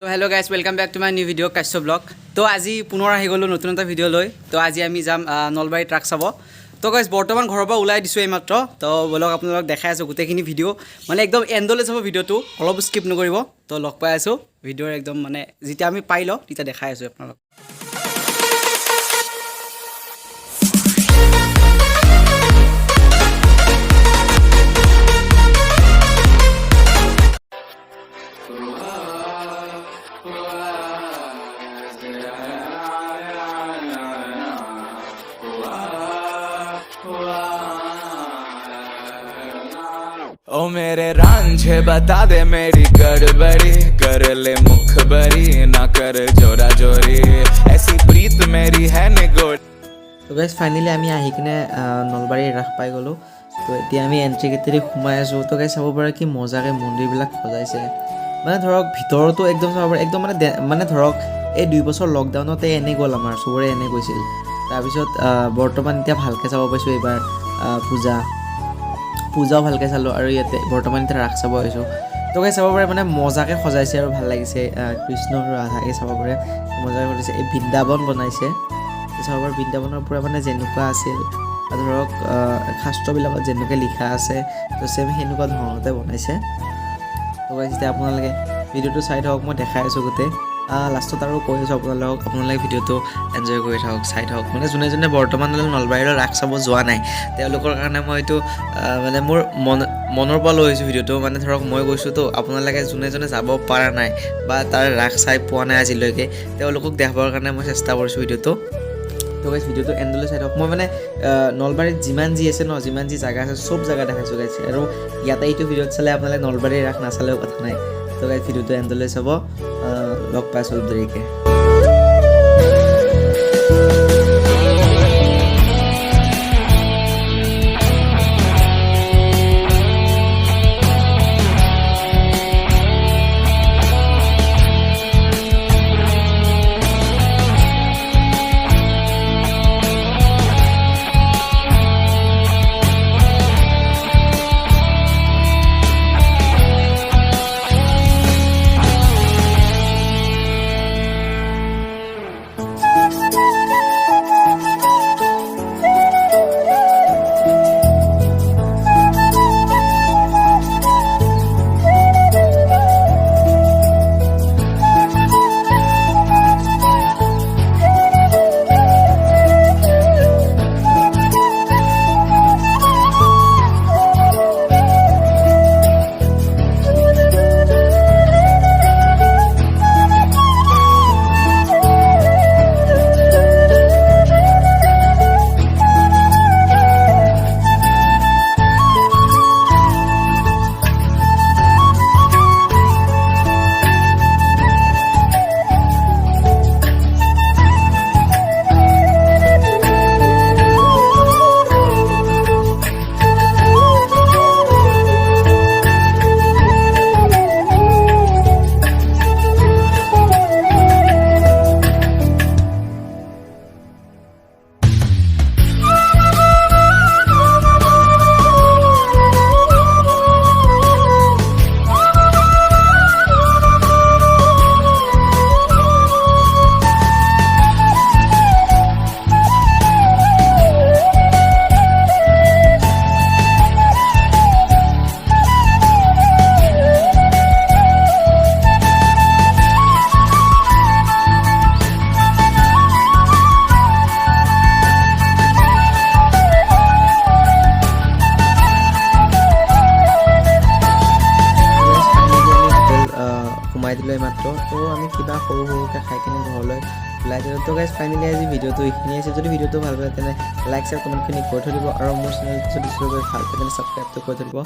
তো hello' guys welcome back to my new video' Kashyap vlog. তো আজি পুনৰ আহি গ'লোঁ নতুন এটা ভিডিঅ' লৈ। তো আজি আমি যাম নলবাৰী ট্ৰাক চাব। তো গাইজ বৰ্তমান ঘৰৰ পৰা ওলাই দিছোঁ এইমাত্ৰ। তো ব'লক আপোনালোকক দেখাই আছোঁ গোটেইখিনি ভিডিঅ' মানে একদম এণ্ডলৈ চাব ভিডিঅ'টো, অলপ স্কিপ নকৰিব। তো লগ পাই আছোঁ ভিডিঅ'ৰ একদম মানে যেতিয়া আমি পাই লওঁ তেতিয়া দেখাই আছোঁ আপোনালোক। ओ मेरे रांझे बता दे मेरी गड़बड़ी कर ले मुखबरी ना कर जोरा जोरी ऐसी प्रीत मेरी है निगोड़। তো গাইজ ফাইনেলি আমি আহি কিনে নলবাৰী ৰাস পাই গ'লোঁ। তো এতিয়া আমি এণ্ট্ৰি গেটেদি সোমাই আছোঁ। তো গাইজ চাব পাৰে কি মজাকৈ মন্দিৰবিলাক সজাইছে, মানে ধৰক ভিতৰতো একদম চাব পাৰে একদম মানে ধৰক এই 2 বছৰ লকডাউনতে এনে গ'ল আমাৰ চবৰে এনে গৈছিল। তাৰপিছত বৰ্তমান এতিয়া ভালকৈ চাব পাইছোঁ এইবাৰ পূজাও ভালকৈ চালোঁ আৰু ইয়াতে বৰ্তমান এতিয়া ৰাস চাব আহিছোঁ। তো গাইজ চাব পাৰে মানে মজাকৈ সজাইছে আৰু ভাল লাগিছে। কৃষ্ণ আৰু ৰাধাকে চাব পাৰে মজাকৈ সজাইছে। এই বৃন্দাবন বনাইছে চাব পাৰে, বৃন্দাবনৰ পৰা মানে যেনেকুৱা আছিল ধৰক শাস্ত্ৰবিলাকত যেনেকৈ লিখা আছে তো ছেম সেনেকুৱা ধৰণতে বনাইছে। তো গাইজ এতিয়া আপোনালোকে ভিডিঅ'টো চাই থাকক, মই দেখাই আছোঁ গোটেই লাষ্টত আৰু কৈ আছোঁ আপোনালোকে ভিডিঅ'টো এনজয় কৰি থাকক, চাই থাকক। মানে যোনে যোনে বৰ্তমানলৈ নলবাৰীলৈ ৰাস চাব যোৱা নাই তেওঁলোকৰ কাৰণে মই এইটো মানে মোৰ মনৰ পৰা লৈ আহিছোঁ ভিডিঅ'টো। মানে ধৰক মই গৈছোঁ তো আপোনালোকে যোনে যোনে যাব পৰা নাই বা তাৰ ৰাস চাই পোৱা নাই আজিলৈকে তেওঁলোকক দেখাবৰ কাৰণে মই চেষ্টা কৰিছোঁ ভিডিঅ'টো। তো গাইজ ভিডিঅ'টো এণ্ডলৈ চাই থাকক। মই মানে নলবাৰীত যিমান যি আছে যিমান যি জাগা আছে চব জাগা দেখাইছোঁ গাইজ, আৰু ইয়াতে এইটো ভিডিঅ'ত চালে আপোনালোকে নলবাৰীৰ ৰাস নাচালেও কথা নাই। তো গাইজ ভিডিঅ'টো এণ্ডলৈ চাব, লগ পাইছোঁ অলপ দেৰিকৈ। সোমাই দিলোঁ এইমাত্ৰ। তো আমি কিবা সৰু সৰুকৈ খাই কিনে ঘৰলৈ ওলাই দিলোঁ। তো গাইজ ফাইনেলি আজি ভিডিঅ'টো এইখিনি আছে। যদি ভিডিঅ'টো ভাল পায় তেনে লাইক শ্বেয়াৰ কমেণ্টখিনি কৰি থৈ দিব, আৰু মোৰ চেনেলটো যদি ভাল পায় তেনে ছাবস্ক্ৰাইবটো কৰি থৈ দিব।